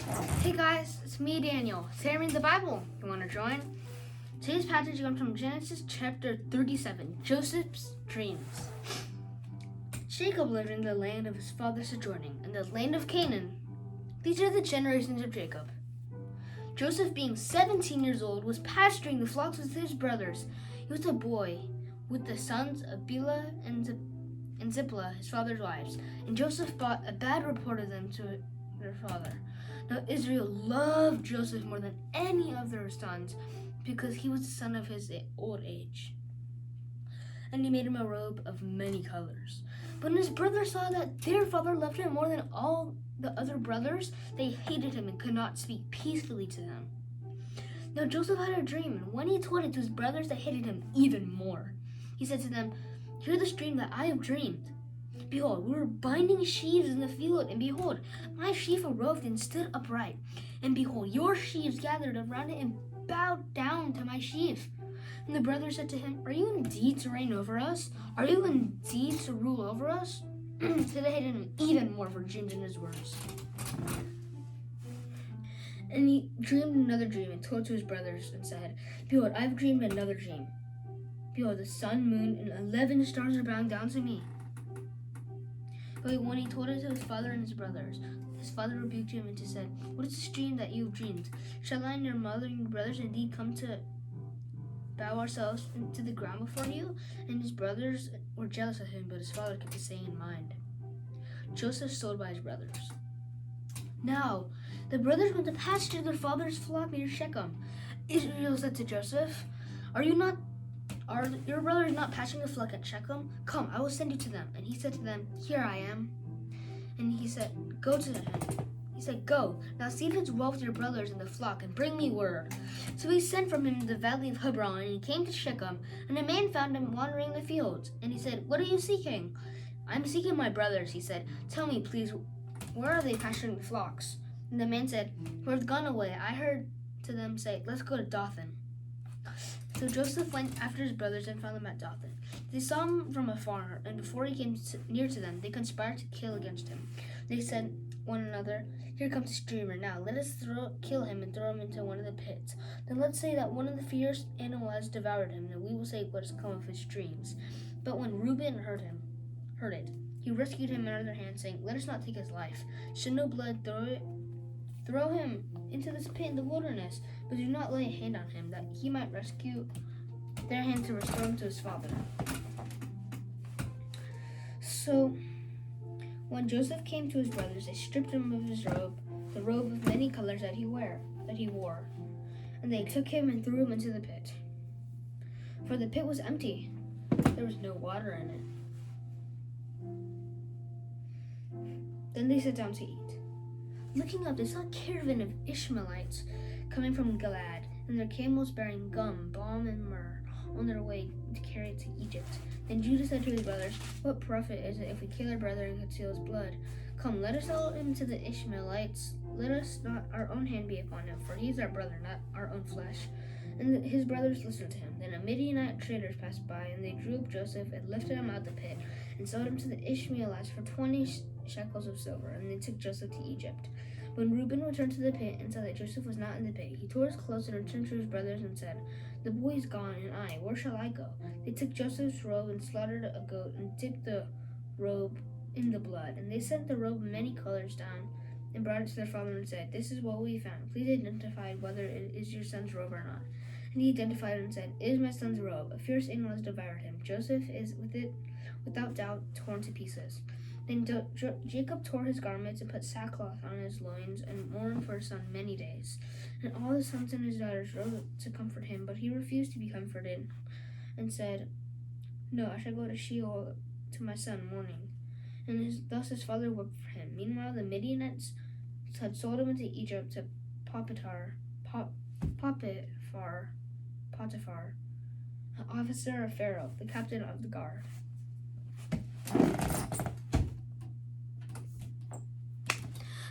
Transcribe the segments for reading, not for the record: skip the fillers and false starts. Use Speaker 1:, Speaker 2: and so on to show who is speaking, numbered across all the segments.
Speaker 1: Hey guys, it's me, Daniel. Today I'm reading the Bible. You want to join? Today's passage comes from Genesis chapter 37, Joseph's dreams. Jacob lived in the land of his father's sojourning, in the land of Canaan. These are the generations of Jacob. Joseph, being 17 years old, was pasturing the flocks with his brothers. He was a boy with the sons of Bilhah and Zilpah, his father's wives. And Joseph brought a bad report of them to their father. Now Israel loved Joseph more than any of their sons, because he was the son of his old age. And he made him a robe of many colors. But when his brothers saw that their father loved him more than all the other brothers, they hated him and could not speak peacefully to him. Now Joseph had a dream, and when he told it to his brothers, they hated him even more. He said to them, "Hear this dream that I have dreamed. Behold, we were binding sheaves in the field, and behold, my sheaf arose and stood upright. And behold, your sheaves gathered around it and bowed down to my sheaf." And the brothers said to him, "Are you indeed to reign over us? Are you indeed to rule over us?" So they hated him even more for dreams and his words. And he dreamed another dream and told it to his brothers and said, "Behold, I have dreamed another dream. Behold, the sun, moon, and 11 stars are bowing down to me." But when he told it to his father and his brothers, his father rebuked him and said, "What is this dream that you have dreamed? Shall I and your mother and your brothers indeed come to bow ourselves to the ground before you?" And his brothers were jealous of him, but his father kept the saying in mind. Joseph sold by his brothers. Now the brothers went to pasture their father's flock near Shechem. Israel said to Joseph, Are your brothers not pasturing the flock at Shechem? Come, I will send you to them." And he said to them, "Here I am." And he said, "Go to him." He said, "Go, now see if it's well with your brothers in the flock, and bring me word." So he sent from him to the valley of Hebron, and he came to Shechem, and a man found him wandering in the fields. And he said, "What are you seeking?" "I'm seeking my brothers," he said. "Tell me, please, where are they pasturing the flocks?" And the man said, "We have gone away. I heard to them say, 'Let's go to Dothan.'" So Joseph went after his brothers and found them at Dothan. They saw him from afar, and before he came near to them, they conspired to kill against him. They said one another, "Here comes this dreamer. Now let us kill him and throw him into one of the pits. Then let's say that one of the fierce animals has devoured him, and we will say what has come of his dreams." But when Reuben heard it, he rescued him out of their hands, saying, "Let us not take his life. Shed no blood, throw him into this pit in the wilderness, but do not lay a hand on him, that he might rescue their hand to restore him to his father." So when Joseph came to his brothers, they stripped him of his robe, the robe of many colors that he wore, and they took him and threw him into the pit. For the pit was empty; there was no water in it. Then they sat down to eat. Looking up, they saw a caravan of Ishmaelites coming from Gilead, and their camels bearing gum, balm, and myrrh on their way to carry it to Egypt. Then Judah said to his brothers, "What profit is it if we kill our brother and conceal his blood? Come, let us sell him to the Ishmaelites. Let us not our own hand be upon him, for he is our brother, not our own flesh." And his brothers listened to him. Then a Midianite traders passed by, and they drew up Joseph and lifted him out of the pit and sold him to the Ishmaelites for 20 shekels of silver, and they took Joseph to Egypt. When Reuben returned to the pit and saw that Joseph was not in the pit, he tore his clothes and returned to his brothers and said, "The boy is gone, and I, where shall I go?" They took Joseph's robe and slaughtered a goat and dipped the robe in the blood. And they sent the robe of many colors down and brought it to their father and said, "This is what we found. Please identify whether it is your son's robe or not." And he identified it and said, "It is my son's robe. A fierce animal has devoured him. Joseph is with it, without doubt, torn to pieces." Then Jacob tore his garments and put sackcloth on his loins and mourned for his son many days. And all his sons and his daughters rose to comfort him, but he refused to be comforted and said, "No, I shall go to Sheol to my son mourning." And thus his father wept for him. Meanwhile, the Midianites had sold him into Egypt to Potiphar, an officer of Pharaoh, the captain of the guard.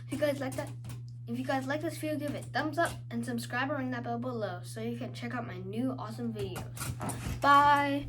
Speaker 1: If you guys like this video, give it a thumbs up and subscribe or ring that bell below so you can check out my new awesome videos. Bye!